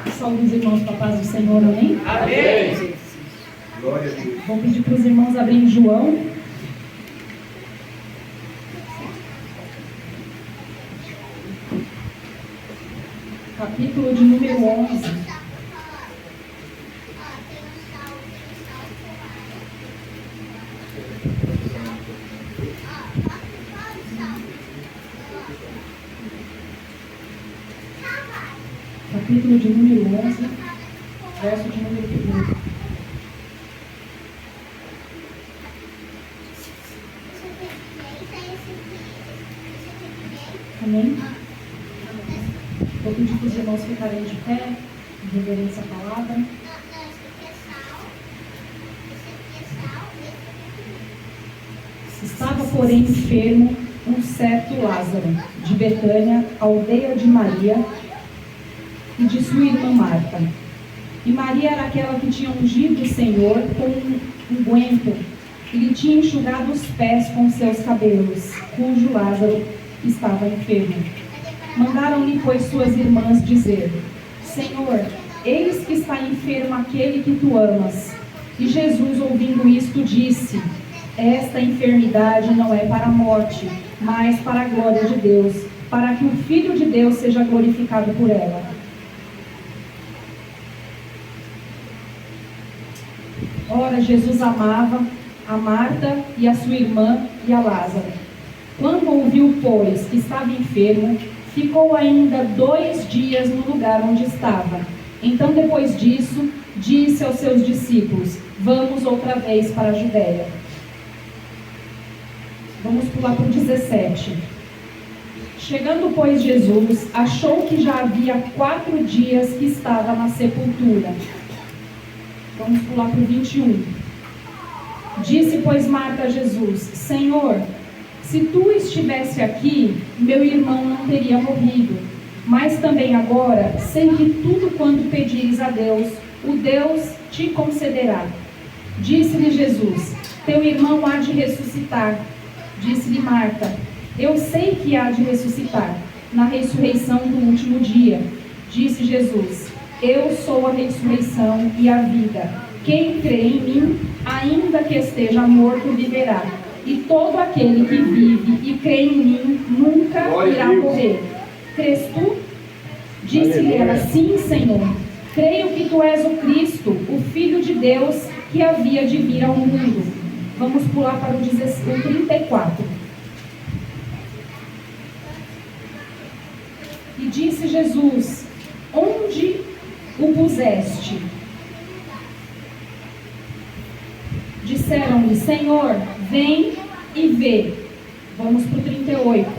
Saúde os irmãos com a paz do Senhor, amém? Amém. Glória a Deus. Vou pedir para os irmãos abrirem João. Capítulo de número 11. Capítulo de número 11, verso de número 1. Amém? Vou pedir para os irmãos ficarem de pé, em reverência à palavra. Estava, porém, enfermo um certo Lázaro, de Betânia, aldeia de Maria e de sua irmã Marta. E Maria era aquela que tinha ungido o Senhor com um unguento e lhe tinha enxugado os pés com seus cabelos, cujo Lázaro estava enfermo. Mandaram-lhe, pois, suas irmãs dizer: Senhor, eis que está enfermo aquele que tu amas. E Jesus, ouvindo isto, disse: Esta enfermidade não é para a morte, mas para a glória de Deus, para que o Filho de Deus seja glorificado por ela. Ora, Jesus amava a Marta e a sua irmã e a Lázaro. Quando ouviu, pois, que estava enfermo, ficou ainda 2 dias no lugar onde estava. Então, depois disso, disse aos seus discípulos: Vamos outra vez para a Judéia. Vamos pular para o 17. Chegando, pois, Jesus, achou que já havia 4 dias que estava na sepultura. Vamos pular para o 21. Disse, pois, Marta a Jesus: Senhor, se tu estivesse aqui, meu irmão não teria morrido. Mas também agora sei que tudo quanto pedires a Deus, o Deus te concederá. Disse-lhe Jesus: Teu irmão há de ressuscitar. Disse-lhe Marta: Eu sei que há de ressuscitar na ressurreição do último dia. Disse Jesus: Eu sou a ressurreição e a vida. Quem crê em mim, ainda que esteja morto, viverá. E todo aquele que vive e crê em mim, nunca irá morrer. Crês tu? Disse-lhe ela: Sim, Senhor. Creio que tu és o Cristo, o Filho de Deus, que havia de vir ao mundo. Vamos pular para o 34. E disse Jesus: Onde o puseste? Disseram-lhe: Senhor, vem e vê. Vamos para o 38.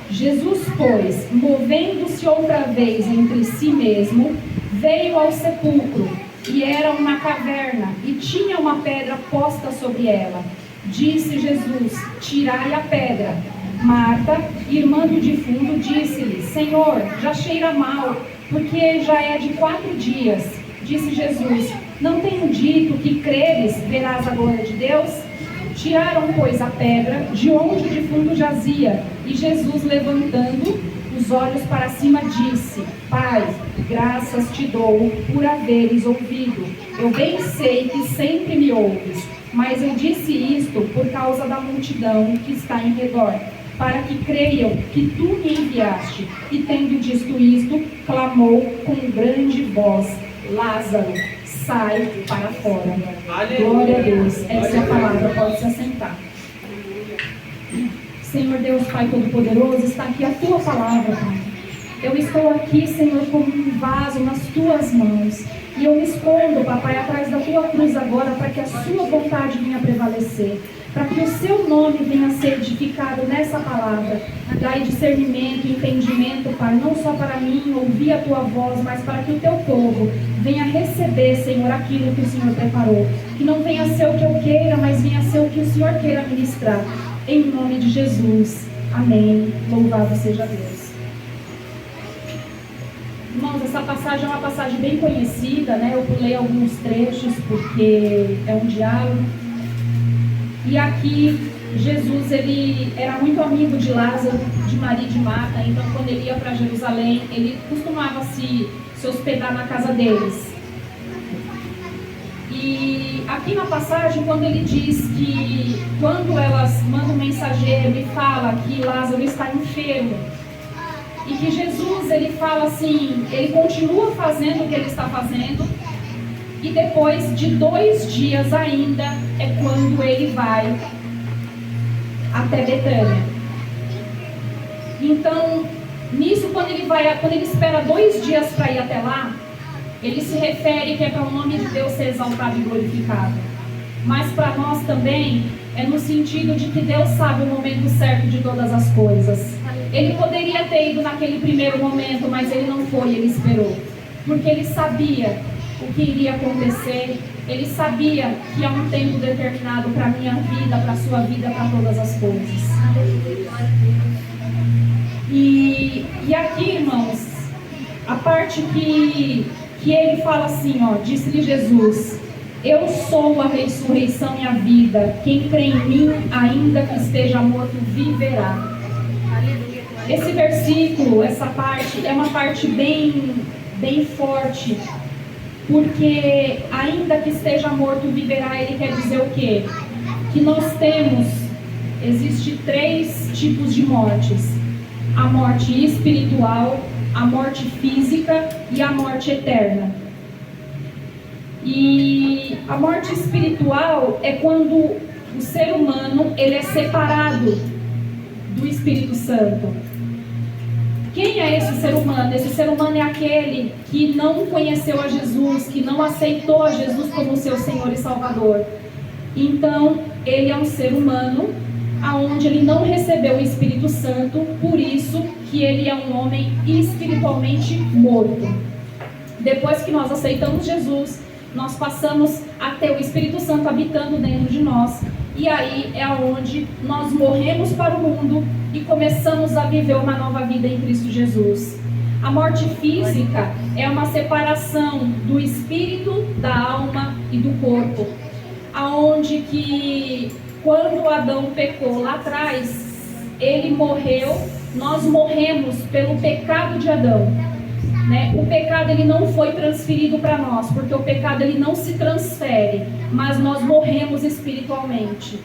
Jesus, pois, movendo-se outra vez entre si mesmo, veio ao sepulcro, e era uma caverna, e tinha uma pedra posta sobre ela. Disse Jesus: Tirai a pedra. Marta, irmã do defunto, disse-lhe: Senhor, já cheira mal, porque já é de 4 dias. Disse Jesus: Não tenho dito que creres, verás a glória de Deus? Tiraram, pois, a pedra de onde o defunto jazia, e Jesus, levantando os olhos para cima, disse: Pai, graças te dou por haveres ouvido. Eu bem sei que sempre me ouves, mas eu disse isto por causa da multidão que está em redor, para que creiam que tu me enviaste. E tendo dito isto, clamou com grande voz: Lázaro, sai para fora. Glória a Deus. Essa é a palavra, pode se assentar. Senhor Deus, Pai Todo-Poderoso, está aqui a tua palavra, Pai. Eu estou aqui, Senhor, como um vaso nas tuas mãos. E eu me escondo, Papai, atrás da tua cruz agora, para que a sua vontade venha prevalecer, para que o seu nome venha a ser edificado nessa palavra. Dai discernimento, entendimento, Pai, não só para mim ouvir a tua voz, mas para que o teu povo venha receber, Senhor, aquilo que o Senhor preparou. Que não venha ser o que eu queira, mas venha ser o que o Senhor queira ministrar. Em nome de Jesus. Amém. Louvado seja Deus. Irmãos, essa passagem é uma passagem bem conhecida, né? Eu pulei alguns trechos porque é um diálogo. E aqui Jesus ele era muito amigo de Lázaro, de Maria e de Marta, então quando ele ia para Jerusalém, ele costumava se hospedar na casa deles. E aqui na passagem, quando ele diz que quando elas mandam um mensageiro e fala que Lázaro está enfermo, e que Jesus ele fala assim, ele continua fazendo o que ele está fazendo, e depois de 2 dias ainda é quando ele vai até Betânia. Então, nisso, quando ele espera 2 dias para ir até lá, ele se refere que é para o nome de Deus ser exaltado e glorificado. Mas para nós também é no sentido de que Deus sabe o momento certo de todas as coisas. Ele poderia ter ido naquele primeiro momento, mas ele não foi, ele esperou. Porque ele sabia o que iria acontecer, ele sabia que há um tempo determinado para a minha vida, para a sua vida, para todas as coisas. E aqui, irmãos, a parte que ele fala assim, ó, disse-lhe Jesus: eu sou a ressurreição e a vida, quem crê em mim, ainda que esteja morto, viverá. Esse versículo, essa parte, é uma parte bem forte, porque ainda que esteja morto, viverá, ele quer dizer o quê? Que nós temos, existe 3 tipos de mortes: a morte espiritual, a morte física e a morte eterna. E a morte espiritual é quando o ser humano ele é separado do Espírito Santo. Quem é esse ser humano? Esse ser humano é aquele que não conheceu a Jesus, que não aceitou a Jesus como seu Senhor e Salvador. Então, ele é um ser humano aonde ele não recebeu o Espírito Santo, por isso que ele é um homem espiritualmente morto. Depois que nós aceitamos Jesus, nós passamos a ter o Espírito Santo habitando dentro de nós, e aí é onde nós morremos para o mundo e começamos a viver uma nova vida em Cristo Jesus. A morte física é uma separação do espírito, da alma e do corpo, aonde que quando Adão pecou lá atrás, ele morreu, nós morremos pelo pecado de Adão, né? O pecado ele não foi transferido para nós, porque o pecado ele não se transfere, mas nós morremos espiritualmente.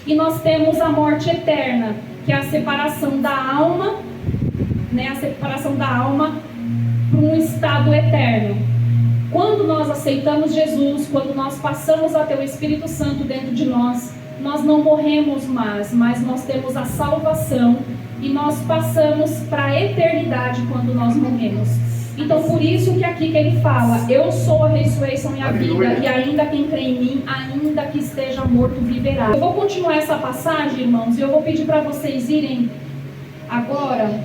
E nós temos a morte eterna, que é a separação da alma, né? A separação da alma para um estado eterno. Quando nós aceitamos Jesus, quando nós passamos a ter o Espírito Santo dentro de nós, nós não morremos mais, mas nós temos a salvação e nós passamos para a eternidade quando nós morremos. Então, por isso que aqui que ele fala: eu sou a ressurreição e a vida, e ainda quem crê em mim, ainda que esteja morto, viverá. Eu vou continuar essa passagem, irmãos, e eu vou pedir para vocês irem agora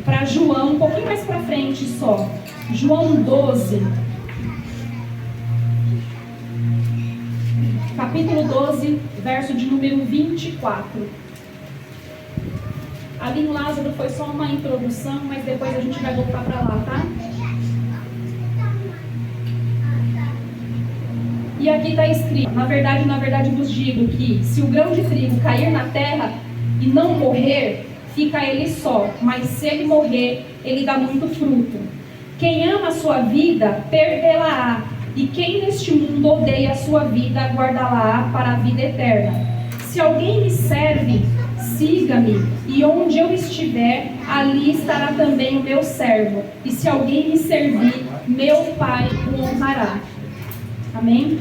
para João, um pouquinho mais para frente só. João 12. Capítulo 12, verso de número 24. Ali em Lázaro foi só uma introdução, mas depois a gente vai voltar para lá, tá? E aqui está escrito: na verdade vos digo que se o grão de trigo cair na terra e não morrer, fica ele só, mas se ele morrer, ele dá muito fruto. Quem ama a sua vida, perdê-la-á, e quem neste mundo odeia a sua vida, guardá-la para a vida eterna. Se alguém me serve, siga-me, e onde eu estiver, ali estará também o meu servo. E se alguém me servir, meu Pai o honrará. Amém?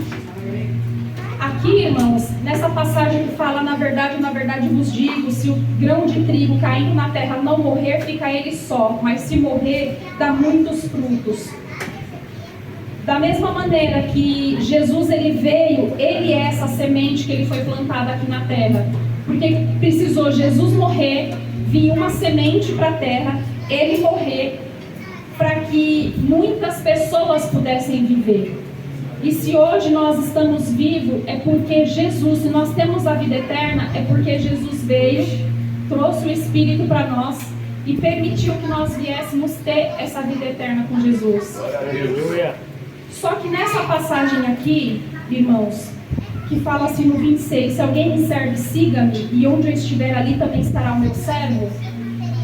Aqui, irmãos, nessa passagem que fala: na verdade vos digo, se o grão de trigo caindo na terra não morrer, fica ele só, mas se morrer, dá muitos frutos. Da mesma maneira que Jesus ele veio, ele é essa semente que ele foi plantada aqui na terra. Porque precisou Jesus morrer, vir uma semente para a terra, ele morrer, para que muitas pessoas pudessem viver. E se hoje nós estamos vivos, é porque Jesus, se nós temos a vida eterna, é porque Jesus veio, trouxe o Espírito para nós e permitiu que nós viéssemos ter essa vida eterna com Jesus. Aleluia. Só que nessa passagem aqui, irmãos, que fala assim no 26, se alguém me serve, siga-me, e onde eu estiver ali também estará o meu servo.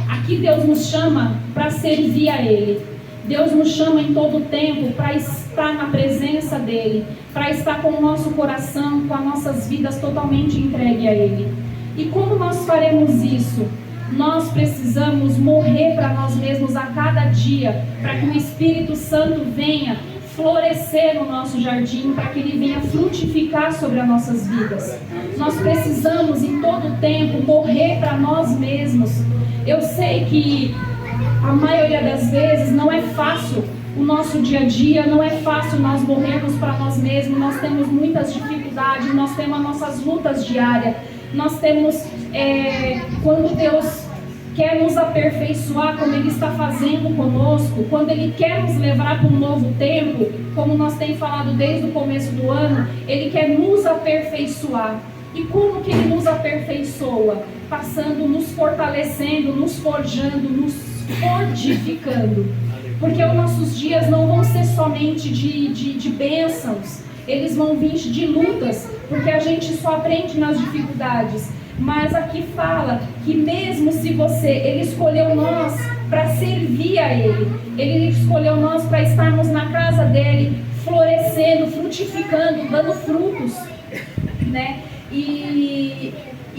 Aqui Deus nos chama para servir a Ele. Deus nos chama em todo o tempo para estar na presença dEle, para estar com o nosso coração, com as nossas vidas totalmente entregue a Ele. E como nós faremos isso? Nós precisamos morrer para nós mesmos a cada dia, para que o Espírito Santo venha florescer no nosso jardim, para que Ele venha frutificar sobre as nossas vidas. Nós precisamos em todo o tempo morrer para nós mesmos. Eu sei que a maioria das vezes não é fácil o nosso dia a dia, não é fácil nós morrermos para nós mesmos, nós temos muitas dificuldades, nós temos as nossas lutas diárias, nós temos, quando Deus quer nos aperfeiçoar, como Ele está fazendo conosco, quando Ele quer nos levar para um novo tempo, como nós temos falado desde o começo do ano, Ele quer nos aperfeiçoar. E como que Ele nos aperfeiçoa? Passando, nos fortalecendo, nos forjando, nos fortificando. Porque os nossos dias não vão ser somente de bênçãos, eles vão vir de lutas, porque a gente só aprende nas dificuldades. Mas aqui fala que mesmo se Ele escolheu nós para servir a Ele escolheu nós para estarmos na casa dEle, florescendo, frutificando, dando frutos, né? E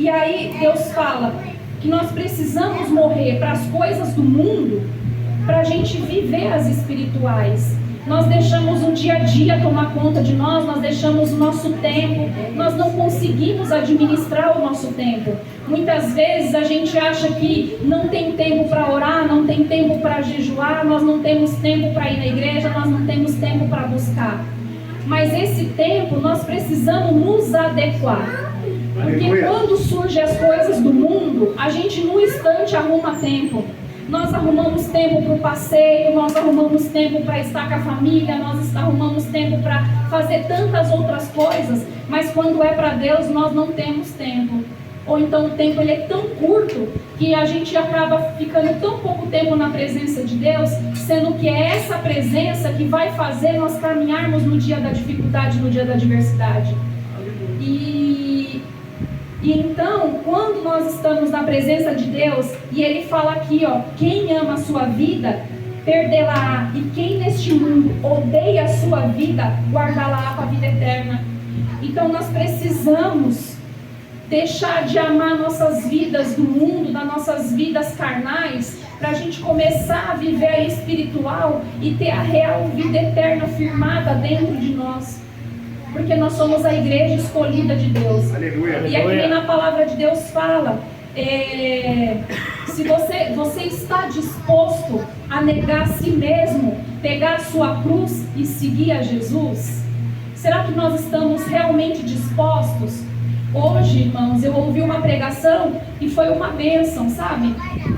aí Deus fala que nós precisamos morrer para as coisas do mundo, para a gente viver as espirituais. Nós deixamos o dia a dia tomar conta de nós deixamos o nosso tempo, nós não conseguimos administrar o nosso tempo. Muitas vezes a gente acha que não tem tempo para orar, não tem tempo para jejuar, nós não temos tempo para ir na igreja, nós não temos tempo para buscar. Mas esse tempo nós precisamos nos adequar. Porque quando surgem as coisas do mundo, a gente no instante arruma tempo. Nós arrumamos tempo para o passeio, nós arrumamos tempo para estar com a família, nós arrumamos tempo para fazer tantas outras coisas, mas quando é para Deus nós não temos tempo. Ou então o tempo ele é tão curto que a gente acaba ficando tão pouco tempo na presença de Deus, sendo que é essa presença que vai fazer nós caminharmos no dia da dificuldade, no dia da adversidade. E então, quando nós estamos na presença de Deus, e Ele fala aqui, ó, quem ama a sua vida, perdê-la-á, e quem neste mundo odeia a sua vida, guardá-la-á para a vida eterna. Então nós precisamos deixar de amar nossas vidas do mundo, das nossas vidas carnais, para a gente começar a viver a espiritual e ter a real vida eterna firmada dentro de nós. Porque nós somos a igreja escolhida de Deus. Aleluia. E aqui na palavra de Deus fala, se você está disposto a negar a si mesmo, pegar a sua cruz e seguir a Jesus, será que nós estamos realmente dispostos? Hoje, irmãos, eu ouvi uma pregação e foi uma bênção, sabe?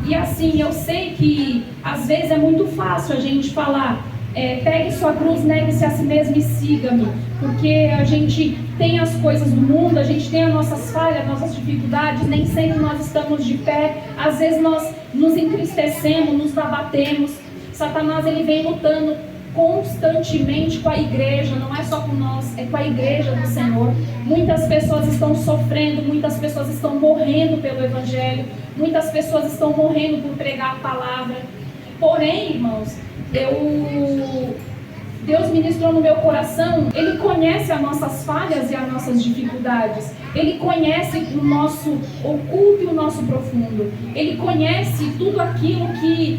E assim, eu sei que às vezes é muito fácil a gente falar, pegue sua cruz, negue-se a si mesmo e siga-me. Porque a gente tem as coisas do mundo, a gente tem as nossas falhas, nossas dificuldades, nem sempre nós estamos de pé, às vezes nós nos entristecemos, nos abatemos. Satanás ele vem lutando constantemente com a igreja, não é só com nós, é com a igreja do Senhor. Muitas pessoas estão sofrendo, muitas pessoas estão morrendo pelo Evangelho, muitas pessoas estão morrendo por pregar a palavra. Porém, irmãos, Deus ministrou no meu coração, Ele conhece as nossas falhas e as nossas dificuldades. Ele conhece o nosso oculto e o nosso profundo. Ele conhece tudo aquilo que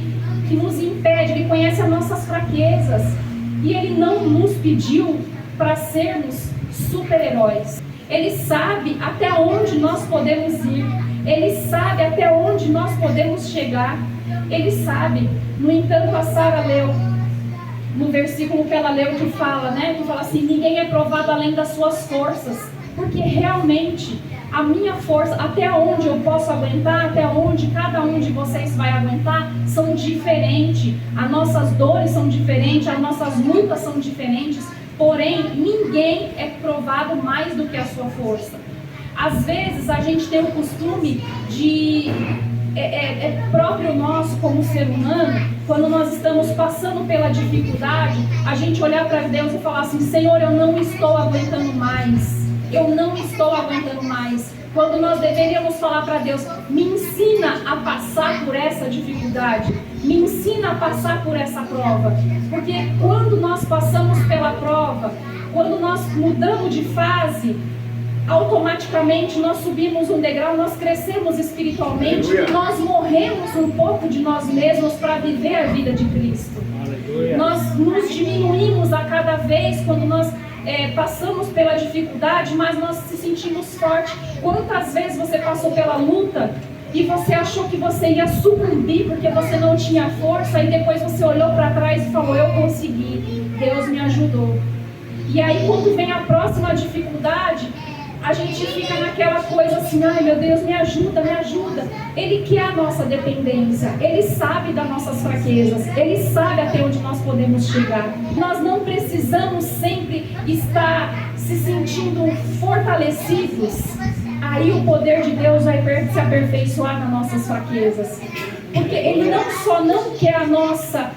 nos impede, Ele conhece as nossas fraquezas. E Ele não nos pediu para sermos super-heróis. Ele sabe até onde nós podemos ir. Ele sabe até onde nós podemos chegar. Ele sabe. No entanto, a Sara leu no versículo que ela leu que fala, que fala assim, ninguém é provado além das suas forças, porque realmente a minha força, até onde eu posso aguentar, até onde cada um de vocês vai aguentar, são diferentes, as nossas dores são diferentes, as nossas lutas são diferentes, porém ninguém é provado mais do que a sua força. Às vezes a gente tem o costume de próprio nosso como ser humano, quando nós estamos passando pela dificuldade, a gente olhar para Deus e falar assim, Senhor, eu não estou aguentando mais, eu não estou aguentando mais. Quando nós deveríamos falar para Deus, me ensina a passar por essa dificuldade, me ensina a passar por essa prova. Porque quando nós passamos pela prova, quando nós mudamos de fase, automaticamente nós subimos um degrau, nós crescemos espiritualmente, e nós morremos um pouco de nós mesmos para viver a vida de Cristo. Aleluia. Nós nos diminuímos a cada vez quando nós passamos pela dificuldade, mas nós se sentimos fortes. Quantas vezes você passou pela luta e você achou que você ia sucumbir porque você não tinha força, e depois você olhou para trás e falou, eu consegui, Deus me ajudou. E aí quando vem a próxima dificuldade, a gente fica naquela coisa assim, ai meu Deus, me ajuda, me ajuda. Ele quer a nossa dependência, Ele sabe das nossas fraquezas, Ele sabe até onde nós podemos chegar. Nós não precisamos sempre estar se sentindo fortalecidos. Aí o poder de Deus vai se aperfeiçoar nas nossas fraquezas. Porque Ele não só não quer a nossa...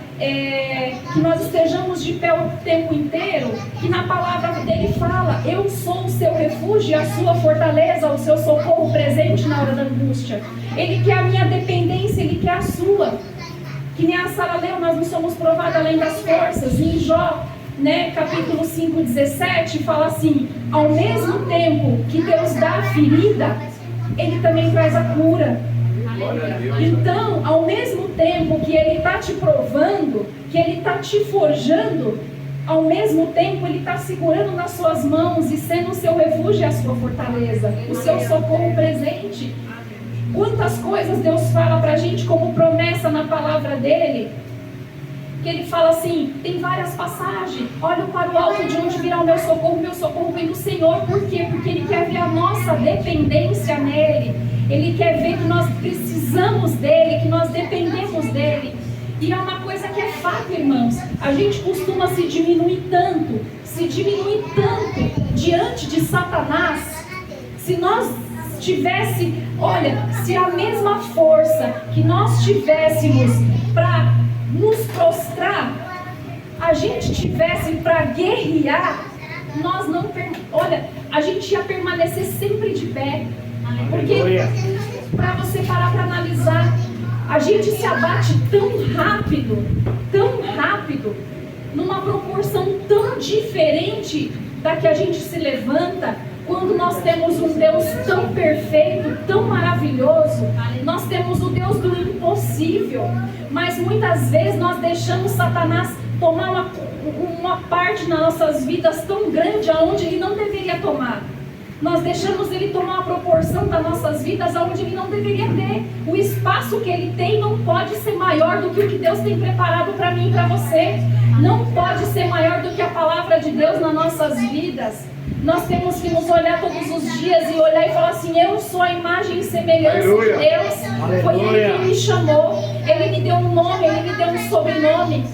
que nós estejamos de pé o tempo inteiro, que na palavra dele fala, eu sou o seu refúgio, a sua fortaleza, o seu socorro presente na hora da angústia. Ele quer a minha dependência, Ele quer a sua. Que nem a Sara leu, nós não somos provados além das forças. Em Jó, capítulo 5, 17, fala assim, ao mesmo tempo que Deus dá a ferida, Ele também traz a cura. Então, ao mesmo tempo que Ele está te provando, que Ele está te forjando, ao mesmo tempo Ele está segurando nas suas mãos e sendo o seu refúgio e a sua fortaleza, o seu socorro presente. Quantas coisas Deus fala para a gente como promessa na palavra dEle, que Ele fala assim, tem várias passagens, olho para o alto de onde virá o meu socorro vem do Senhor. Por quê? Porque Ele quer ver a nossa dependência nele. Ele quer ver que nós precisamos dEle, que nós dependemos dEle. E é uma coisa que é fato, irmãos. A gente costuma se diminuir tanto diante de Satanás. Se nós tivesse, se a mesma força que nós tivéssemos para nos prostrar, a gente tivesse para guerrear, nós não, a gente ia permanecer sempre de pé. Porque, para você parar para analisar, a gente se abate tão rápido, numa proporção tão diferente da que a gente se levanta, quando nós temos um Deus tão perfeito, tão maravilhoso. Nós temos o Deus do impossível, mas muitas vezes nós deixamos Satanás tomar uma parte nas nossas vidas tão grande, aonde ele não deveria tomar. Nós deixamos ele tomar uma proporção das nossas vidas onde ele não deveria ter. O espaço que ele tem não pode ser maior do que o que Deus tem preparado para mim e para você. Não pode ser maior do que a palavra de Deus nas nossas vidas. Nós temos que nos olhar todos os dias e olhar e falar assim, eu sou a imagem e semelhança de Deus. Foi Ele quem me chamou, Ele me deu um nome, Ele me deu um sobrenome.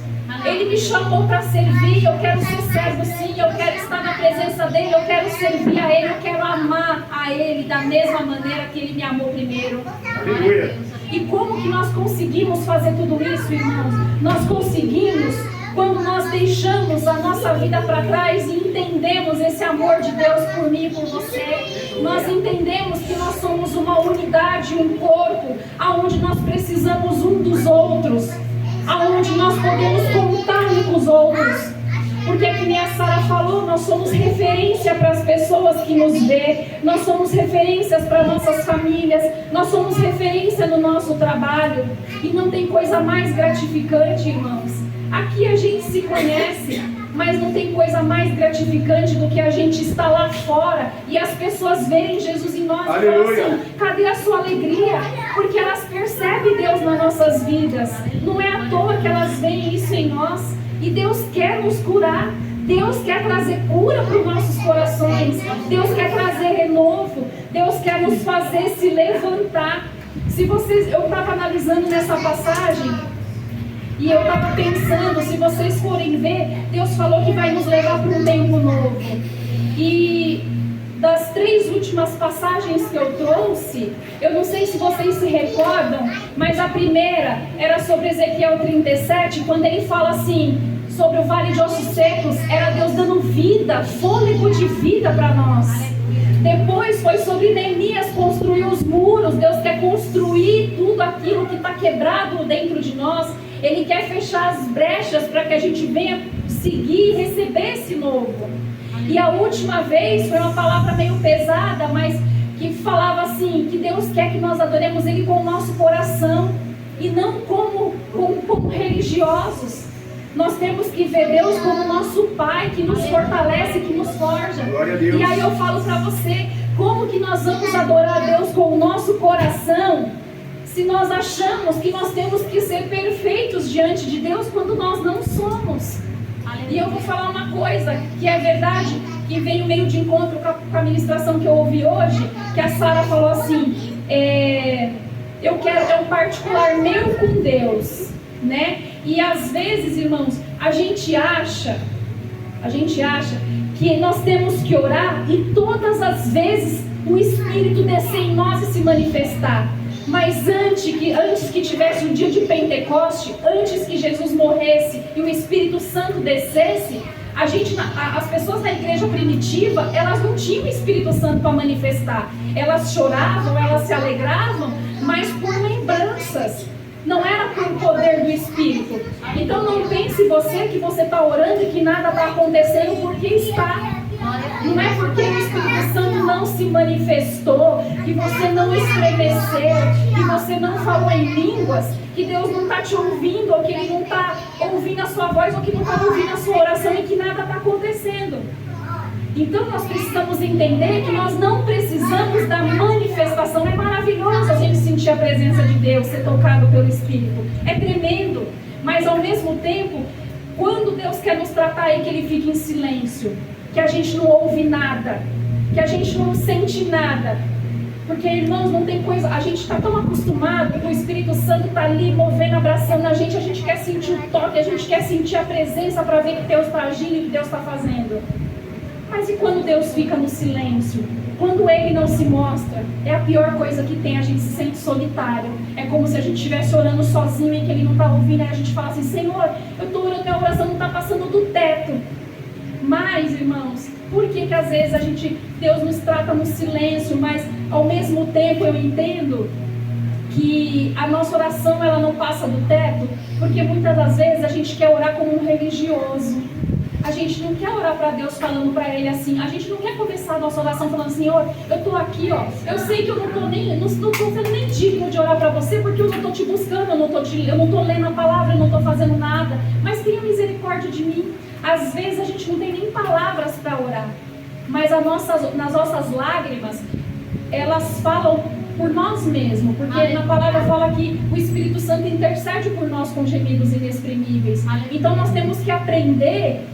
Ele me chamou para servir, eu quero ser servo sim, eu quero estar na presença dEle, eu quero servir a Ele, eu quero amar a Ele da mesma maneira que Ele me amou primeiro. Aleluia. E como que nós conseguimos fazer tudo isso, irmãos? Nós conseguimos quando nós deixamos a nossa vida para trás e entendemos esse amor de Deus por mim e por você. Nós entendemos que nós somos uma unidade, um corpo, aonde nós precisamos um dos outros, aonde nós podemos contar uns com os outros. Porque, que nem a Sara falou, nós somos referência para as pessoas que nos vê, nós somos referências para nossas famílias, nós somos referência no nosso trabalho. E não tem coisa mais gratificante, irmãos. Aqui a gente se conhece, mas não tem coisa mais gratificante do que a gente estar lá fora e as pessoas verem Jesus em nós. Aleluia. E falar assim, cadê a sua alegria? Porque elas percebem Deus nas nossas vidas. Não é à toa que elas veem isso em nós. E Deus quer nos curar. Deus quer trazer cura para os nossos corações. Deus quer trazer renovo. Deus quer nos fazer se levantar. Eu estava analisando nessa passagem e eu estava pensando, se vocês forem ver, Deus falou que vai nos levar para um tempo novo. E das 3 últimas passagens que eu trouxe, eu não sei se vocês se recordam, mas a primeira era sobre Ezequiel 37, quando ele fala assim, sobre o vale de ossos secos, era Deus dando vida, fôlego de vida para nós. Depois foi sobre Neemias construir os muros. Deus quer construir tudo aquilo que está quebrado dentro de nós. Ele quer fechar as brechas para que a gente venha seguir e receber esse novo. E a última vez foi uma palavra meio pesada, mas que falava assim, que Deus quer que nós adoremos Ele com o nosso coração e não como religiosos. Nós temos que ver Deus como nosso Pai, que nos fortalece, que nos forja. E aí eu falo para você, como que nós vamos adorar a Deus com o nosso coração, se nós achamos que nós temos que ser perfeitos diante de Deus quando nós não somos? E eu vou falar uma coisa que é verdade, que veio meio de encontro com a ministração que eu ouvi hoje, que a Sara falou assim, eu quero um particular meu com Deus, né? E às vezes, irmãos, a gente acha que nós temos que orar e todas as vezes o Espírito descer em nós e se manifestar. Mas antes que tivesse um dia de Pentecoste, antes que Jesus morresse e o Espírito Santo descesse, as pessoas da igreja primitiva, elas não tinham o Espírito Santo para manifestar. Elas choravam, elas se alegravam, mas por lembranças. Não era por poder do Espírito. Então não pense você que você está orando e que nada está acontecendo, porque está. Não é porque o Espírito Santo não se manifestou, que você não estremeceu, que você não falou em línguas, que Deus não está te ouvindo, ou que Ele não está ouvindo a sua voz, ou que não está ouvindo a sua oração e que nada está acontecendo. Então nós precisamos entender que nós não precisamos da manifestação. É maravilhoso a gente sentir a presença de Deus, ser tocado pelo Espírito. É tremendo, mas ao mesmo tempo, quando Deus quer nos tratar e que Ele fica em silêncio, que a gente não ouve nada, que a gente não sente nada. Porque, irmãos, não tem coisa, a gente está tão acostumado com o Espírito Santo estar ali movendo, abraçando a gente quer sentir o toque, a gente quer sentir a presença para ver que Deus está agindo e que Deus está fazendo. Mas e quando Deus fica no silêncio? Quando Ele não se mostra? É a pior coisa que tem, a gente se sente solitário. É como se a gente estivesse orando sozinho e que Ele não está ouvindo, aí a gente fala assim, Senhor, eu estou orando, minha oração não está passando do teto. Mas, irmãos, por que às vezes Deus nos trata no silêncio, mas ao mesmo tempo eu entendo que a nossa oração ela não passa do teto, porque muitas das vezes a gente quer orar como um religioso. A gente não quer orar para Deus falando para Ele assim. A gente não quer começar a nossa oração falando, Senhor, eu estou aqui, ó. Eu sei que eu não estou sendo nem digno de orar para você, porque eu não estou te buscando, eu não estou lendo a palavra, eu não estou fazendo nada. Mas tenha misericórdia de mim. Às vezes a gente não tem nem palavras para orar. Mas nas nossas lágrimas, elas falam por nós mesmos. Porque na palavra fala que o Espírito Santo intercede por nós com gemidos inexprimíveis. Então nós temos que aprender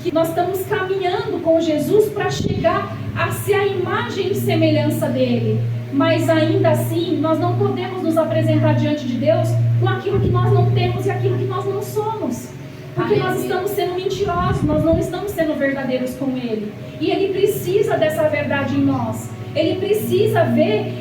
que nós estamos caminhando com Jesus para chegar a ser a imagem e semelhança dele. Mas ainda assim, nós não podemos nos apresentar diante de Deus com aquilo que nós não temos e aquilo que nós não somos. Porque nós estamos sendo mentirosos, nós não estamos sendo verdadeiros com Ele. E Ele precisa dessa verdade em nós. Ele precisa ver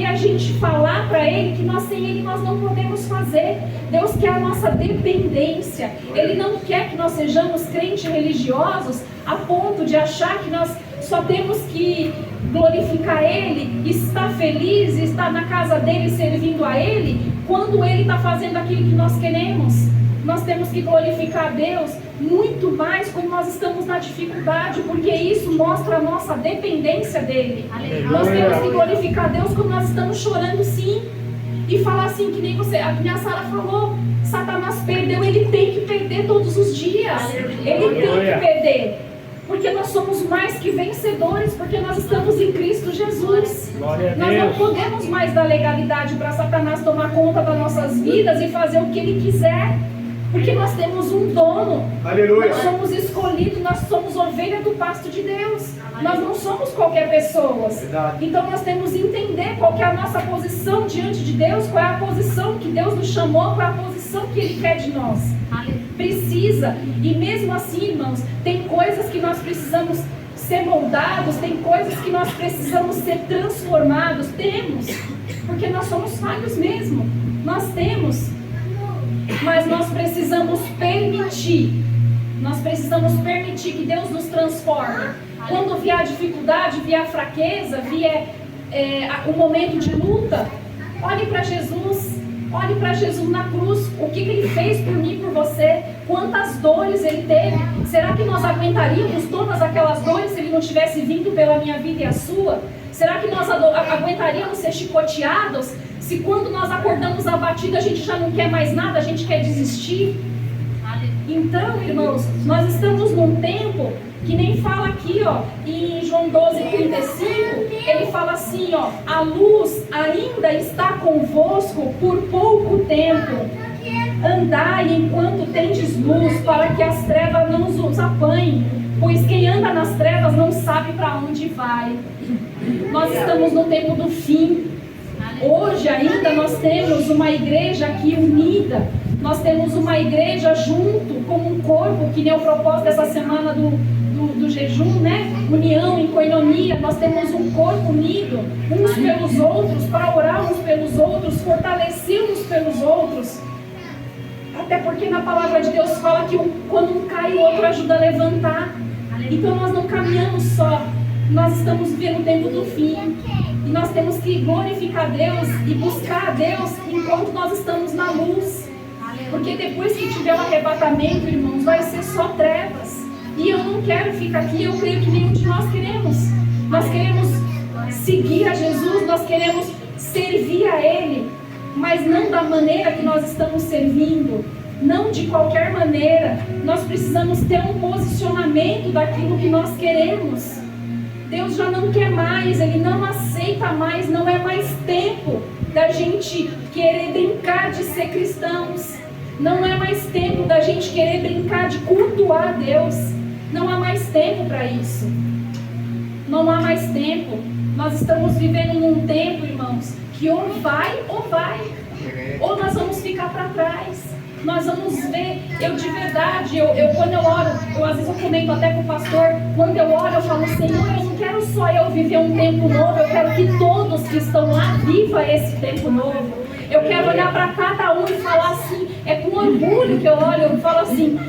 a gente falar para Ele que nós sem Ele nós não podemos fazer. Deus quer a nossa dependência. Ele não quer que nós sejamos crentes religiosos a ponto de achar que nós só temos que glorificar Ele, estar feliz, estar na casa dEle servindo a Ele, quando Ele está fazendo aquilo que nós queremos. Nós temos que glorificar a Deus muito mais quando nós estamos na dificuldade, porque isso mostra a nossa dependência dEle. Nós temos que glorificar a Deus quando nós estamos chorando, sim, e falar assim, que nem a minha Sara falou, Satanás perdeu, ele tem que perder todos os dias. Ele tem que perder, porque nós somos mais que vencedores, porque nós estamos em Cristo Jesus. Nós não podemos mais dar legalidade para Satanás tomar conta das nossas vidas e fazer o que ele quiser. Porque nós temos um dono. Aleluia. Nós somos escolhidos, nós somos ovelha do pasto de Deus. Nós não somos qualquer pessoa. Então nós temos que entender qual que é a nossa posição diante de Deus, qual é a posição que Deus nos chamou, qual é a posição que Ele quer de nós. Precisa. E mesmo assim, irmãos, tem coisas que nós precisamos ser moldados, tem coisas que nós precisamos ser transformados. Temos. Porque nós somos falhos mesmo. Nós temos. Mas nós precisamos permitir que Deus nos transforme. Quando vier a dificuldade, vier a fraqueza, vier um momento de luta, olhe para Jesus. Olhe para Jesus na cruz, o que Ele fez por mim e por você, quantas dores Ele teve. Será que nós aguentaríamos todas aquelas dores se Ele não tivesse vindo pela minha vida e a sua? Será que nós aguentaríamos ser chicoteados se quando nós acordamos abatidos a gente já não quer mais nada, a gente quer desistir? Então, irmãos, nós estamos num tempo que nem fala aqui, ó, em João 12:35, ele fala assim, ó, a luz ainda está convosco por pouco tempo. Andai enquanto tendes luz, para que as trevas não os apanhem, pois quem anda nas trevas não sabe para onde vai. Nós estamos no tempo do fim. Hoje ainda nós temos uma igreja aqui unida. Nós temos uma igreja junto, como um corpo, que nem o propósito dessa semana do jejum, né? União, em coinonia. Nós temos um corpo unido, uns pelos outros, para orar uns pelos outros, fortalecer uns pelos outros. Até porque na palavra de Deus fala que quando um cai, o outro ajuda a levantar. Então nós não caminhamos só. Nós estamos vivendo o tempo do fim. E nós temos que glorificar Deus e buscar a Deus enquanto nós estamos na luz. Porque depois que tiver o arrebatamento, irmãos, vai ser só trevas. E eu não quero ficar aqui, eu creio que nenhum de nós queremos. Nós queremos seguir a Jesus, nós queremos servir a Ele, mas não da maneira que nós estamos servindo, não de qualquer maneira. Nós precisamos ter um posicionamento daquilo que nós queremos. Deus já não quer mais, Ele não aceita mais, não é mais tempo da gente querer brincar de ser cristãos. Não é mais tempo da gente querer brincar de cultuar a Deus. Não há mais tempo para isso. Não há mais tempo. Nós estamos vivendo num tempo, irmãos, que ou vai ou vai. Ou nós vamos ficar para trás. Nós vamos ver, eu de verdade, quando eu oro, às vezes eu comento até com o pastor, quando eu oro eu falo, Senhor, eu não quero só eu viver um tempo novo, eu quero que todos que estão lá vivam esse tempo novo. Eu quero olhar para cada um e falar assim, é com orgulho que eu olho, eu falo assim,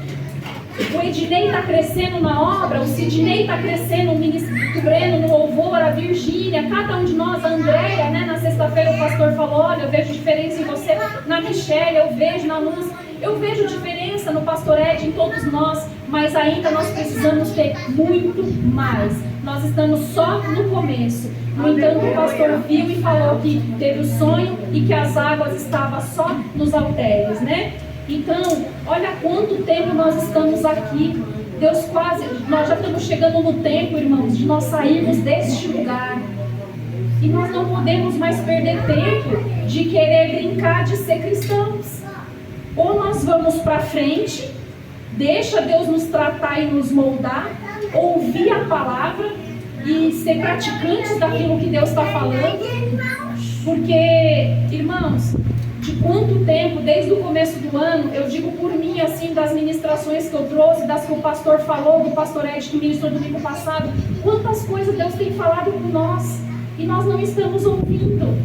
o Ednei está crescendo na obra, o Sidney está crescendo, o ministro Breno no louvor, a Virgínia, cada um de nós, a Andréia, né? Na sexta-feira o pastor falou, olha, eu vejo diferença em você, na Michelle, eu vejo na Luz, eu vejo diferença no pastor Ed, em todos nós, mas ainda nós precisamos ter muito mais. Nós estamos só no começo. No entanto, o pastor viu e falou que teve o sonho e que as águas estavam só nos halteres, né? Então, olha quanto tempo nós estamos aqui. Nós já estamos chegando no tempo, irmãos, de nós sairmos deste lugar. E nós não podemos mais perder tempo de querer brincar de ser cristãos. Ou nós vamos para frente, deixa Deus nos tratar e nos moldar, ouvir a palavra e ser praticantes daquilo que Deus está falando. Porque, irmãos, de quanto tempo, desde o começo do ano, eu digo por mim, assim, das ministrações que eu trouxe, das que o pastor falou, do pastor Ed que ministrou domingo passado, quantas coisas Deus tem falado com nós, e nós não estamos ouvindo.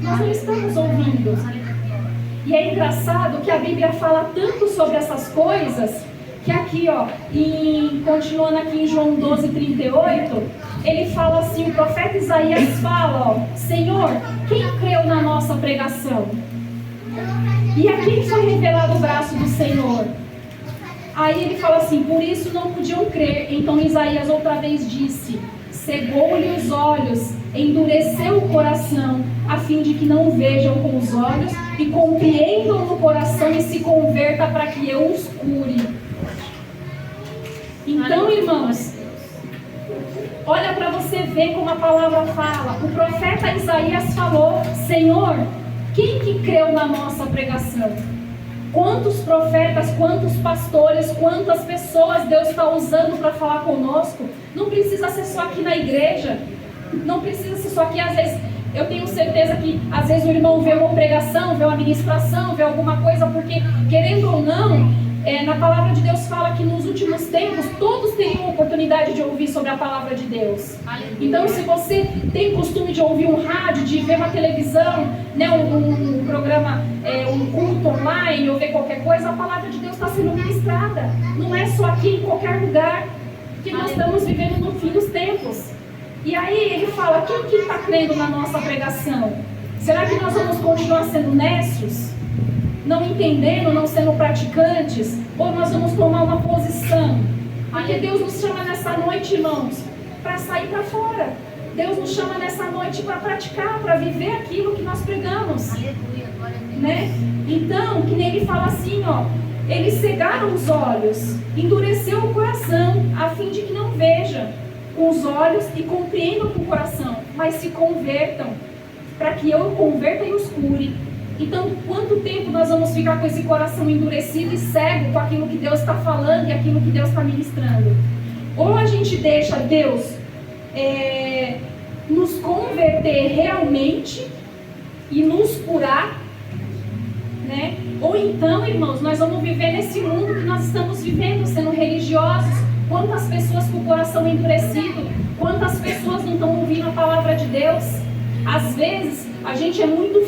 Nós não estamos ouvindo. E é engraçado que a Bíblia fala tanto sobre essas coisas, que aqui, ó, continuando aqui em João 12:38, ele fala assim, o profeta Isaías fala, ó, Senhor, quem creu na nossa pregação? E a quem foi revelado o braço do Senhor? Aí ele fala assim, por isso não podiam crer. Então Isaías outra vez disse, cegou-lhe os olhos, endureceu o coração, a fim de que não vejam com os olhos e compreendam no coração e se converta para que eu os cure. Então, irmãos, olha para você ver como a palavra fala. O profeta Isaías falou, Senhor, quem que creu na nossa pregação? Quantos profetas, quantos pastores, quantas pessoas Deus está usando para falar conosco? Não precisa ser só aqui na igreja. Não precisa ser só aqui. Às vezes, eu tenho certeza que às vezes o irmão vê uma pregação, vê uma ministração, vê alguma coisa, porque querendo ou não, na palavra de Deus fala que nos últimos tempos todos teriam oportunidade de ouvir sobre a palavra de Deus. Então, se você tem costume de ouvir um rádio, de ver uma televisão, né, um programa, um culto online, ou ver qualquer coisa, a palavra de Deus está sendo ministrada. Não é só aqui, em qualquer lugar. que nós estamos vivendo no fim dos tempos. E aí ele fala, quem que está crendo na nossa pregação? Será que nós vamos continuar sendo nécios? Não entendendo, não sendo praticantes? Ou nós vamos tomar uma posição? Porque Deus nos chama nessa noite, irmãos, para sair para fora. Deus nos chama nessa noite para praticar, para viver aquilo que nós pregamos. Aleluia, glória a Deus. Né? Então, que nem ele fala assim, ó, eles cegaram os olhos, endureceu o coração, a fim de que não vejam com os olhos e compreendam com o coração, mas se convertam, para que eu converta e os cure. Então, quanto tempo nós vamos ficar com esse coração endurecido e cego com aquilo que Deus está falando e aquilo que Deus está ministrando? Ou a gente deixa Deus nos converter realmente e nos curar, né? Ou então, irmãos, nós vamos viver nesse mundo que nós estamos vivendo, sendo religiosos. Quantas pessoas com o coração endurecido, quantas pessoas não estão ouvindo a palavra de Deus? Às vezes, a gente é muito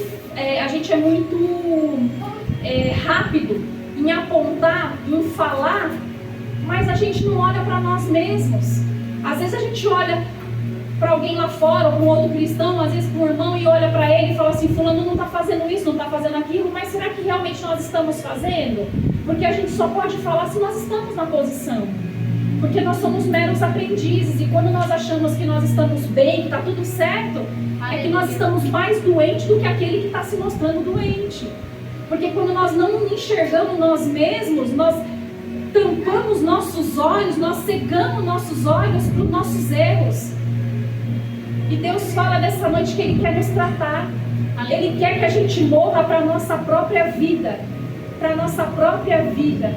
rápido em apontar, em falar, mas a gente não olha para nós mesmos. Às vezes a gente olha para alguém lá fora, ou para um outro cristão, às vezes para um irmão, e olha para ele e fala assim, fulano não está fazendo isso, não está fazendo aquilo, mas será que realmente nós estamos fazendo? Porque a gente só pode falar se nós estamos na posição. Porque nós somos meros aprendizes, e quando nós achamos que nós estamos bem, que está tudo certo, é que nós estamos mais doentes do que aquele que está se mostrando doente. Porque quando nós não enxergamos nós mesmos, nós tampamos nossos olhos, nós cegamos nossos olhos para os nossos erros. E Deus fala dessa noite que Ele quer nos tratar. Ele quer que a gente morra para a nossa própria vida. Para a nossa própria vida.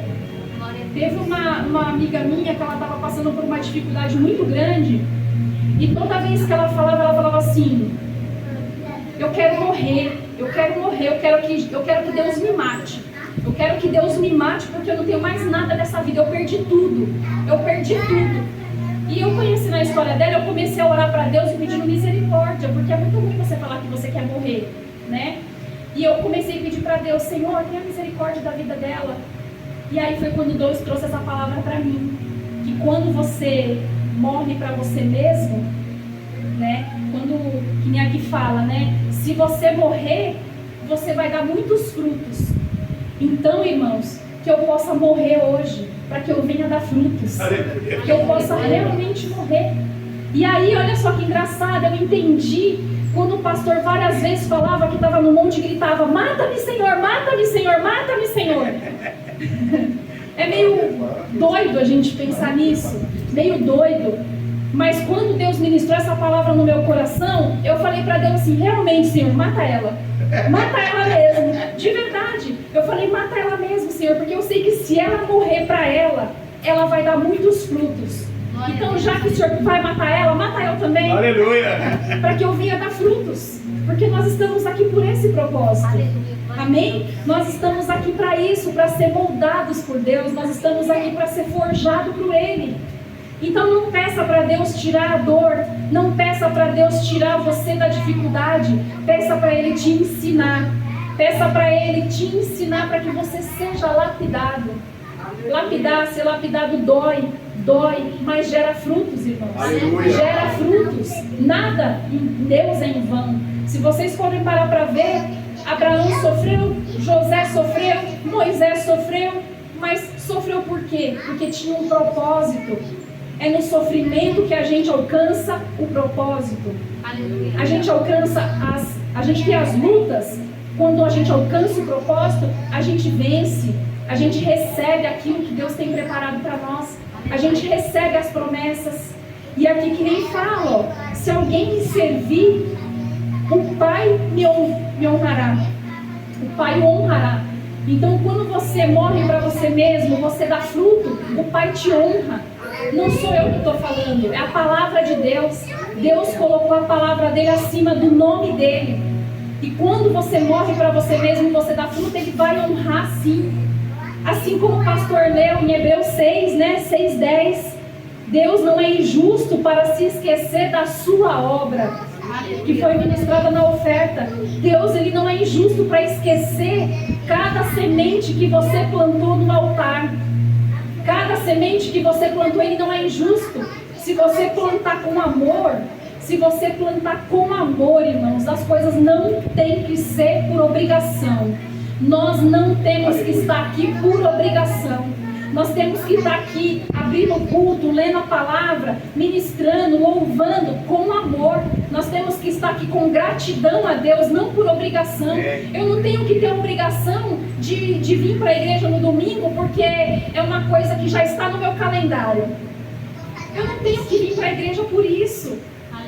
Teve uma amiga minha que ela estava passando por uma dificuldade muito grande. E toda vez que ela falava assim, eu quero morrer, eu quero que Deus me mate. Eu quero que Deus me mate porque eu não tenho mais nada dessa vida, eu perdi tudo. E eu conheci na história dela, eu comecei a orar para Deus e pedindo misericórdia, porque é muito ruim você falar que você quer morrer, né? E eu comecei a pedir para Deus, Senhor, tenha misericórdia da vida dela. E aí foi quando Deus trouxe essa palavra para mim, que quando você morre para você mesmo, né? Quando, que nem aqui fala, né? Se você morrer, você vai dar muitos frutos. Então, irmãos, que eu possa morrer hoje, para que eu venha dar frutos, que eu possa realmente morrer. E aí, olha só que engraçado, eu entendi quando o pastor várias vezes falava que estava no monte e gritava, mata-me Senhor, mata-me Senhor, mata-me Senhor. É meio doido a gente pensar nisso, meio doido. Mas quando Deus ministrou essa palavra no meu coração, eu falei para Deus assim, realmente Senhor, mata ela mesmo, de verdade. Eu falei, mata ela mesmo Senhor, porque eu sei que se ela morrer para ela vai dar muitos frutos. Então já que o Senhor vai matar ela, mata eu também. Aleluia! Para que eu venha dar frutos, porque nós estamos aqui por esse propósito. Amém? Nós estamos aqui para isso, para ser moldados por Deus. Nós estamos aqui para ser forjados por Ele. Então não peça para Deus tirar a dor. Não peça para Deus tirar você da dificuldade. Peça para Ele te ensinar. Peça para Ele te ensinar para que você seja lapidado. Ser lapidado dói, mas gera frutos, irmãos. Aleluia. Gera frutos. Nada em Deus é em vão. Se vocês forem parar para ver, Abraão sofreu, José sofreu, Moisés sofreu, mas sofreu por quê? Porque tinha um propósito. É no sofrimento que a gente alcança o propósito. Aleluia. A gente tem as lutas. Quando a gente alcança o propósito, a gente vence. A gente recebe aquilo que Deus tem preparado para nós. A gente recebe as promessas. E aqui que nem fala, ó, se alguém me servir, o Pai me honrará. O Pai o honrará. Então, quando você morre para você mesmo, você dá fruto, o Pai te honra. Não sou eu que estou falando, é a palavra de Deus. Deus colocou a palavra dele acima do nome dele. E quando você morre para você mesmo e você dá fruto, ele vai honrar sim. Assim como o pastor leu em Hebreus 6, né, 6:10. Deus não é injusto para se esquecer da sua obra, que foi ministrada na oferta. Deus, ele não é injusto para esquecer cada semente que você plantou no altar. Cada semente que você plantou, ele não é injusto. Se você plantar com amor, irmãos, as coisas não têm que ser por obrigação. Nós não temos que estar aqui por obrigação. Nós temos que estar aqui abrindo o culto, lendo a palavra, ministrando, louvando com amor. Nós temos que estar aqui com gratidão a Deus, não por obrigação. Eu não tenho que ter obrigação de vir para a igreja no domingo, porque é uma coisa que já está no meu calendário. Eu não tenho que vir para a igreja por isso.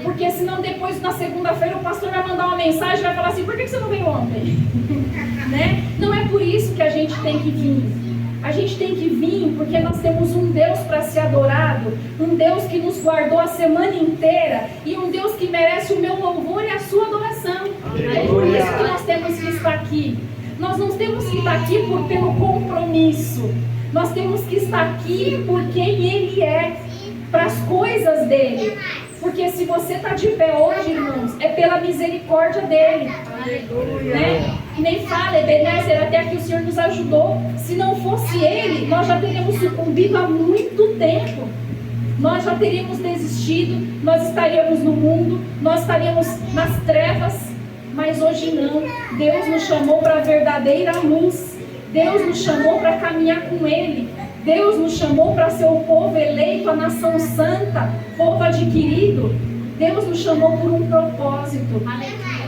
Porque senão depois, na segunda-feira, o pastor vai mandar uma mensagem e vai falar assim: por que você não veio ontem? Né? Não é por isso que a gente tem que vir. A gente tem que vir porque nós temos um Deus para ser adorado, um Deus que nos guardou a semana inteira e um Deus que merece o meu louvor e a sua adoração. É por isso que nós temos que estar aqui. Nós não temos que estar aqui pelo compromisso. Nós temos que estar aqui por quem Ele é, para as coisas dEle. Porque se você está de pé hoje, irmãos, é pela misericórdia dEle. Né? Nem fala, Ebenezer, até que o Senhor nos ajudou. Se não fosse Ele, nós já teríamos sucumbido há muito tempo. Nós já teríamos desistido, nós estaríamos no mundo, nós estaríamos nas trevas. Mas hoje não. Deus nos chamou para a verdadeira luz. Deus nos chamou para caminhar com Ele. Deus nos chamou para ser o povo eleito, a nação santa, povo adquirido. Deus nos chamou por um propósito.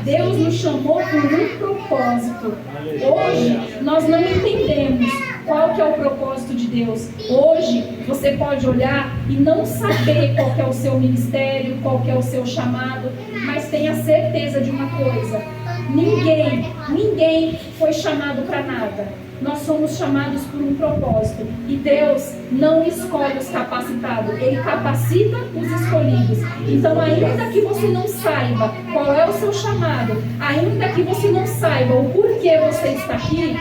Deus nos chamou por um propósito. Hoje nós não entendemos qual que é o propósito de Deus. Hoje você pode olhar e não saber qual que é o seu ministério, qual que é o seu chamado, mas tenha certeza de uma coisa: ninguém foi chamado para nada. Nós somos chamados por um propósito. E Deus não escolhe os capacitados, Ele capacita os escolhidos. Então, ainda que você não saiba qual é o seu chamado, ainda que você não saiba o porquê você está aqui,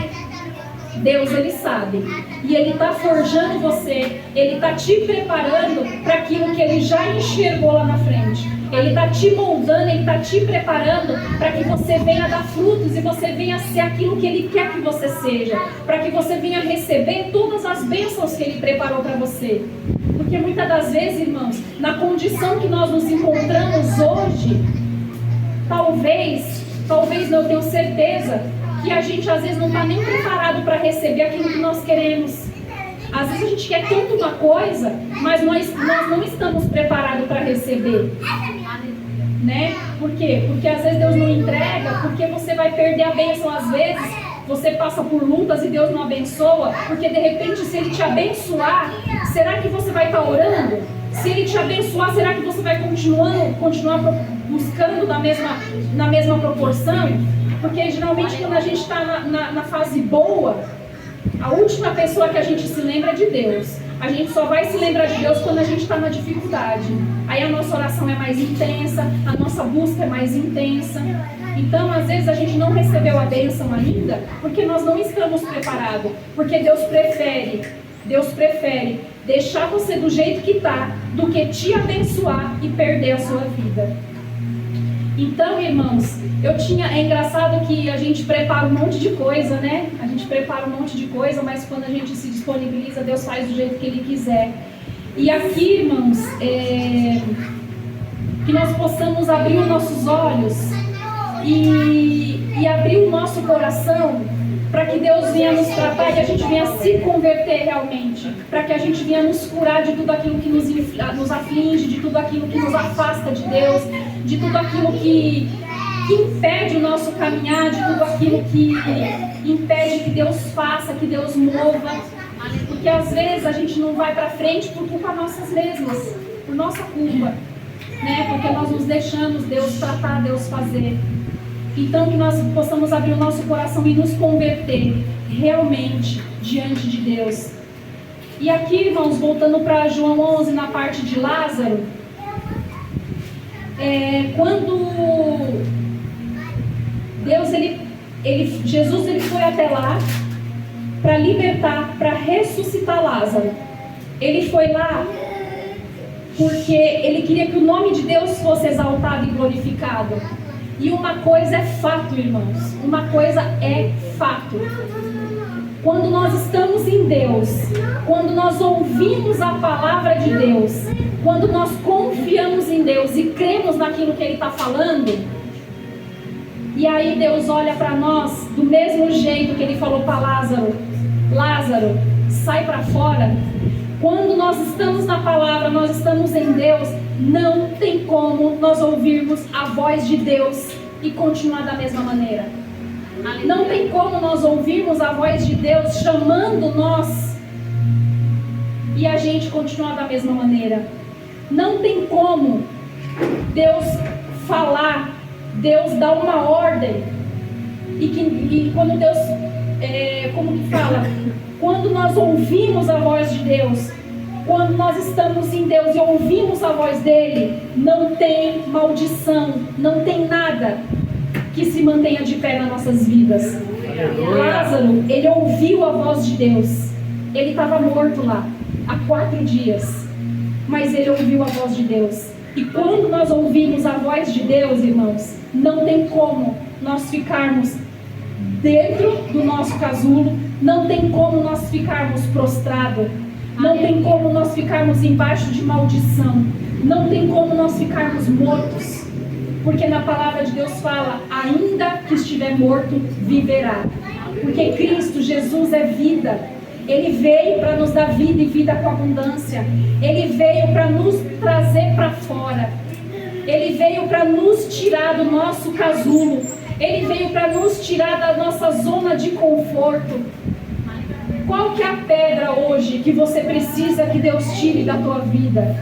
Deus, Ele sabe. E Ele está forjando você, Ele está te preparando para aquilo que Ele já enxergou lá na frente. Ele está te moldando, Ele está te preparando para que você venha dar frutos e você venha ser aquilo que Ele quer que você seja. Para que você venha receber todas as bênçãos que Ele preparou para você. Porque muitas das vezes, irmãos, na condição que nós nos encontramos hoje, talvez não, eu tenho certeza, que a gente às vezes não está nem preparado para receber aquilo que nós queremos. Às vezes a gente quer tanto uma coisa, mas nós não estamos preparados para receber. Né? Por quê? Porque às vezes Deus não entrega, porque você vai perder a bênção. Às vezes você passa por lutas e Deus não abençoa, porque de repente se Ele te abençoar, será que você vai estar orando? Se Ele te abençoar, será que você vai continuar buscando na mesma proporção? Porque geralmente quando a gente está na fase boa, a última pessoa que a gente se lembra é de Deus. A gente só vai se lembrar de Deus quando a gente está na dificuldade. Aí a nossa oração é mais intensa, a nossa busca é mais intensa. Então, às vezes, a gente não recebeu a bênção ainda porque nós não estamos preparados. Porque Deus prefere deixar você do jeito que está do que te abençoar e perder a sua vida. Então, irmãos, é engraçado que a gente prepara um monte de coisa, né? A gente prepara um monte de coisa, mas quando a gente se disponibiliza, Deus faz do jeito que Ele quiser. E aqui, irmãos, que nós possamos abrir os nossos olhos e abrir o nosso coração para que Deus venha nos tratar e a gente venha se converter realmente, para que a gente venha nos curar de tudo aquilo que nos aflige, de tudo aquilo que nos afasta de Deus, de tudo aquilo que impede o nosso caminhar, de tudo aquilo que impede que Deus faça, que Deus mova. Porque às vezes a gente não vai para frente por culpa nossas mesmas, por nossa culpa, né? Porque nós nos deixamos Deus tratar, Deus fazer. Então que nós possamos abrir o nosso coração e nos converter realmente diante de Deus. E aqui, irmãos, voltando para João 11, na parte de Lázaro, quando Jesus ele foi até lá para libertar, para ressuscitar Lázaro. Ele foi lá porque ele queria que o nome de Deus fosse exaltado e glorificado. E uma coisa é fato, irmãos. Uma coisa é fato. Quando nós estamos em Deus, quando nós ouvimos a palavra de Deus, quando nós confiamos em Deus e cremos naquilo que Ele está falando, e aí Deus olha para nós do mesmo jeito que Ele falou para Lázaro: Lázaro, sai para fora. Quando nós estamos na palavra, nós estamos em Deus, não tem como nós ouvirmos a voz de Deus e continuar da mesma maneira. Não tem como nós ouvirmos a voz de Deus chamando nós e a gente continuar da mesma maneira. Não tem como Deus falar, Deus dar uma ordem e quando Deus, como que fala? Quando nós ouvimos a voz de Deus, quando nós estamos em Deus e ouvimos a voz dEle, não tem maldição, não tem nada que se mantenha de pé nas nossas vidas. Lázaro, ele ouviu a voz de Deus. Ele estava morto lá há 4 dias, mas ele ouviu a voz de Deus. E quando nós ouvimos a voz de Deus, irmãos, não tem como nós ficarmos dentro do nosso casulo, não tem como nós ficarmos prostrados, não tem como nós ficarmos embaixo de maldição, não tem como nós ficarmos mortos, porque na palavra de Deus fala: ainda que estiver morto, viverá. Porque Cristo Jesus é vida. Ele veio para nos dar vida e vida com abundância. Ele veio para nos trazer para fora. Ele veio para nos tirar do nosso casulo. Ele veio para nos tirar da nossa zona de conforto. Qual que é a pedra hoje que você precisa que Deus tire da tua vida?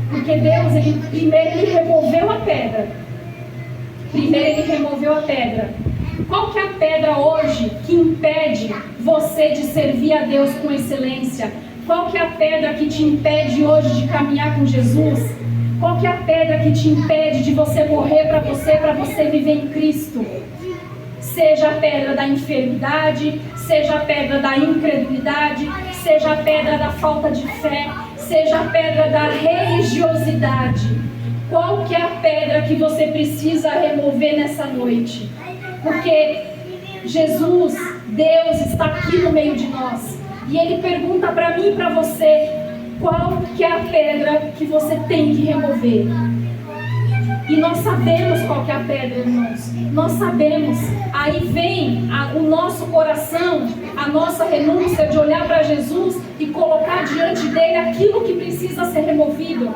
Porque Deus, primeiro Ele removeu a pedra. Qual que é a pedra hoje que impede você de servir a Deus com excelência? Qual que é a pedra que te impede hoje de caminhar com Jesus? Qual que é a pedra que te impede de você morrer para você viver em Cristo? Seja a pedra da enfermidade, seja a pedra da incredulidade, seja a pedra da falta de fé, seja a pedra da religiosidade. Qual que é a pedra que você precisa remover nessa noite? Porque Jesus, Deus, está aqui no meio de nós. E Ele pergunta para mim e para você: qual que é a pedra que você tem que remover? E nós sabemos qual que é a pedra, irmãos. Nós sabemos. Aí vem o nosso coração, a nossa renúncia de olhar para Jesus e colocar diante dele aquilo que precisa ser removido.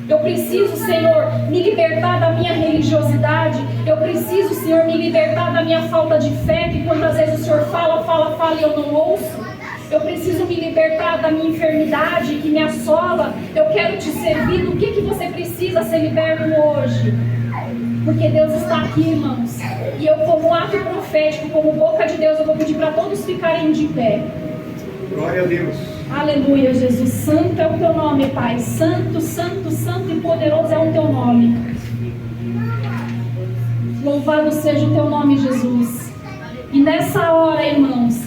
Eu preciso, Senhor, me libertar da minha religiosidade. Eu preciso, Senhor, me libertar da minha falta de fé, que quantas vezes o Senhor fala e eu não ouço. Eu preciso me libertar da minha enfermidade que me assola. Eu quero te servir. Do que você precisa ser liberto hoje? Porque Deus está aqui, irmãos. E eu, como ato profético, como boca de Deus, eu vou pedir para todos ficarem de pé. Glória a Deus. Aleluia, Jesus. Santo é o teu nome, Pai. Santo, santo, santo e poderoso é o teu nome. Louvado seja o teu nome, Jesus. E nessa hora, irmãos,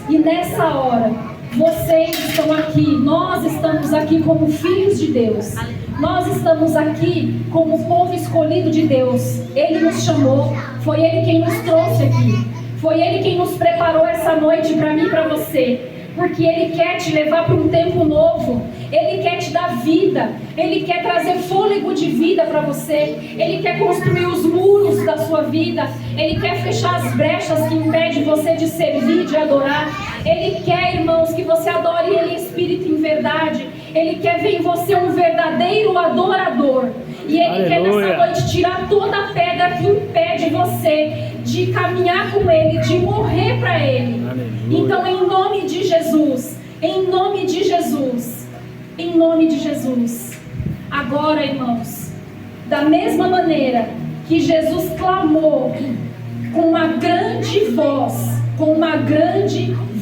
vocês estão aqui, nós estamos aqui como filhos de Deus. Nós estamos aqui como povo escolhido de Deus. Ele nos chamou, foi Ele quem nos trouxe aqui. Foi Ele quem nos preparou essa noite para mim e para você. Porque Ele quer te levar para um tempo novo. Ele quer te dar vida. Ele quer trazer fôlego de vida para você. Ele quer construir os muros da sua vida. Ele quer fechar as brechas que impedem você de servir, de adorar. Ele quer, irmãos, que você adore Ele em espírito e em verdade. Ele quer ver em você um verdadeiro adorador. E Ele quer nessa noite tirar toda a pedra que impede você de caminhar com Ele, de morrer para Ele. Aleluia. Então, em nome de Jesus, agora, irmãos, da mesma maneira que Jesus clamou com uma grande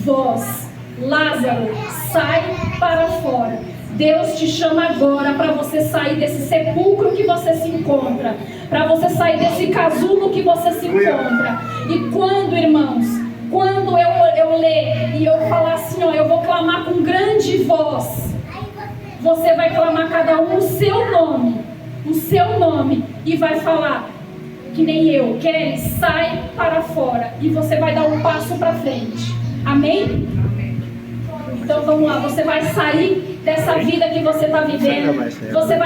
voz, Lázaro, sai para fora. Deus te chama agora para você sair desse sepulcro que você se encontra, para você sair desse casulo que você se encontra. E quando, irmãos, quando eu ler e eu falar assim, ó, eu vou clamar com grande voz, você vai clamar cada um o seu nome, e vai falar que nem eu, Kelly, sai para fora, e você vai dar um passo para frente. Amém? Então vamos lá, você vai sair dessa vida que você está vivendo. Você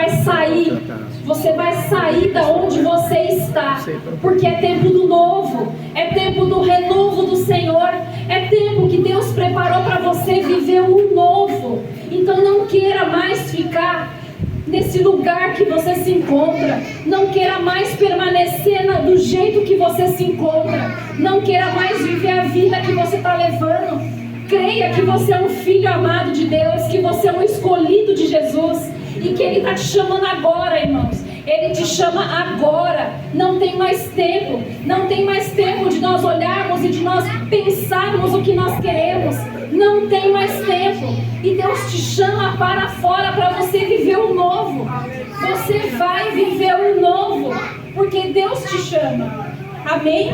vai sair da onde você está. Porque é tempo do novo, é tempo do renovo do Senhor, é tempo que Deus preparou para você viver um novo. Então não queira mais ficar nesse lugar que você se encontra. Não queira mais permanecer do jeito que você se encontra. Não queira mais viver a vida que você está levando. Creia que você é um filho amado de Deus, que você é um escolhido de Jesus e que Ele está te chamando agora, irmãos. Ele te chama agora. Não tem mais tempo. Não tem mais tempo de nós olharmos e de nós pensarmos o que nós queremos. Não tem mais tempo. E Deus te chama para fora para você viver o novo. Você vai viver o novo, porque Deus te chama. Amém?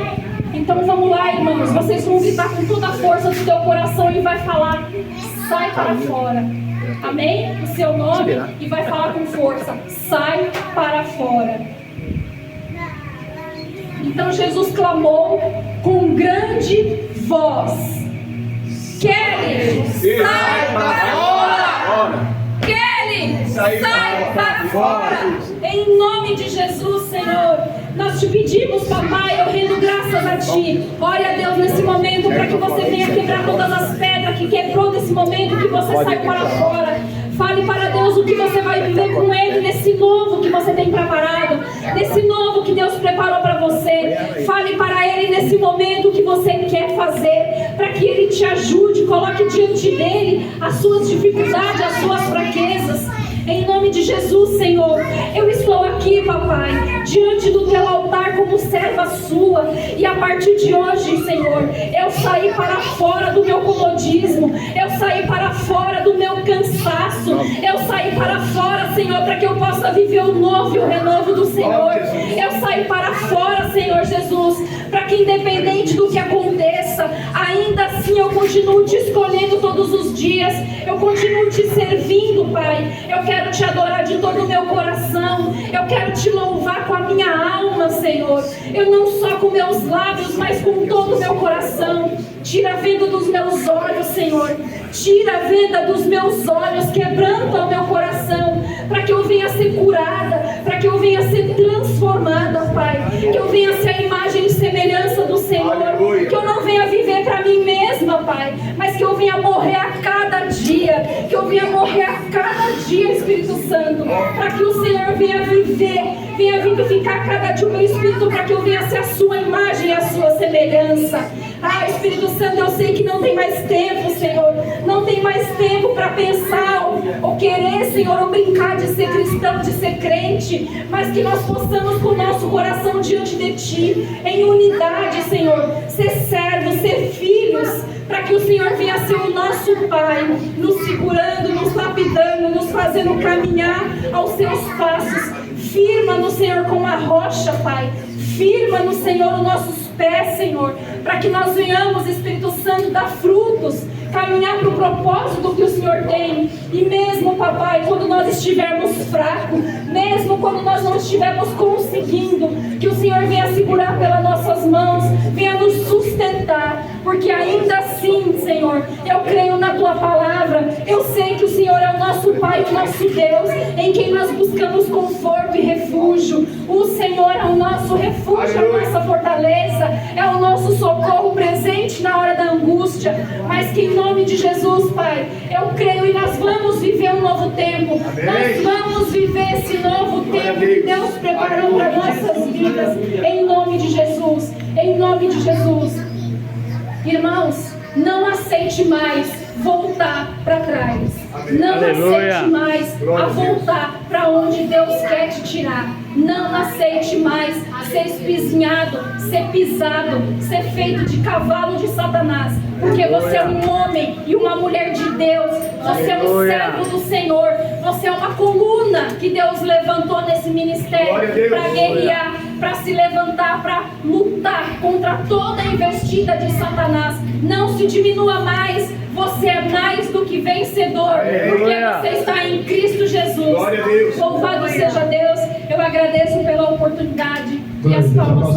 Então vamos lá, irmãos. Vocês vão gritar com toda a força do teu coração e vai falar: sai para fora. Amém? O seu nome, e vai falar com força: sai para fora. Então Jesus clamou com grande voz: Kelly, sai para fora! Kelly, sai para fora! Em nome de Jesus, Senhor, nós te pedimos, papai, eu rendo graças a ti. Ore a Deus nesse momento para que você venha quebrar todas as pedras que quebrou nesse momento, que você saiu para fora. Fale para Deus o que você vai viver com Ele nesse novo que você tem preparado, nesse novo que Deus preparou para você. Fale para Ele nesse momento o que você quer fazer, para que Ele te ajude. Coloque diante dEle as suas dificuldades, as suas fraquezas. Em nome de Jesus, Senhor, eu estou aqui, papai, diante do teu altar como serva sua. E a partir de hoje, Senhor, eu saí para fora do meu comodismo. Eu saí para fora do meu cansaço. Eu saí para fora, Senhor, para que eu possa viver o novo e o renovo do Senhor. Eu saí para fora, Senhor Jesus, para que independente do que aconteça, ainda assim eu continuo te escolhendo todos os dias. Eu continuo te servindo, Pai. Eu quero te adorar de todo o meu coração. Eu quero te louvar com a minha alma, Senhor. Eu não só com meus lábios, mas com todo o meu coração. Tira a venda dos meus olhos, Senhor. Tira a venda dos meus olhos, quebranta o meu coração, para que eu venha ser curada, para que eu venha ser transformada, Pai. Que eu venha ser a imagem e semelhança do Senhor. Que eu não venha viver para mim mesma, Pai, mas que eu venha morrer a cada dia. Que eu venha morrer a cada dia, Espírito Santo, para que o Senhor venha viver, venha vivificar cada dia o meu espírito, para que eu venha ser a sua imagem e a sua semelhança. Ah, Espírito Santo, eu sei que não tem mais tempo, Senhor. Não tem mais tempo para pensar ou querer, Senhor, ou brincar de ser cristão, de ser crente, mas que nós possamos com o nosso coração diante de Ti, em unidade, Senhor, ser servos, ser filhos, para que o Senhor venha ser o nosso Pai, nos segurando, nos lapidando, nos fazendo caminhar aos Seus passos. Firma no Senhor como a rocha, Pai. Firma no Senhor os nossos pés, Senhor, para que nós venhamos, Espírito Santo, dar frutos, caminhar para o propósito que o Senhor tem. E mesmo, papai, quando nós estivermos fracos, mesmo quando nós não estivermos conseguindo, que o Senhor venha segurar pelas nossas mãos, venha nos sustentar, porque ainda assim, Senhor, eu creio na Tua palavra. Eu sei que o Senhor é o nosso Pai, o nosso Deus, em quem nós buscamos conforto e refúgio. O Senhor é o nosso refúgio, a nossa fortaleza, é o nosso socorro presente na hora da angústia. Mas que em nome de Jesus, Pai, eu creio e nós vamos viver um novo tempo. Amém. Nós vamos viver esse novo tempo que Deus preparou para nossas vidas. Em nome de Jesus. Em nome de Jesus. Irmãos, não aceite mais voltar para trás. Não aceite mais a voltar para onde Deus quer te tirar. Não aceite mais ser espizinhado, ser pisado, ser feito de cavalo de Satanás. Porque você é um homem e uma mulher de Deus. Você é um servo do Senhor. Você é uma coluna que Deus levantou nesse ministério para guerrear, para se levantar, para lutar contra toda a investida de Satanás. Não se diminua mais. Você é mais do que vencedor, porque você está em Cristo Jesus. Louvado seja Deus. Eu agradeço pela oportunidade e as palmas.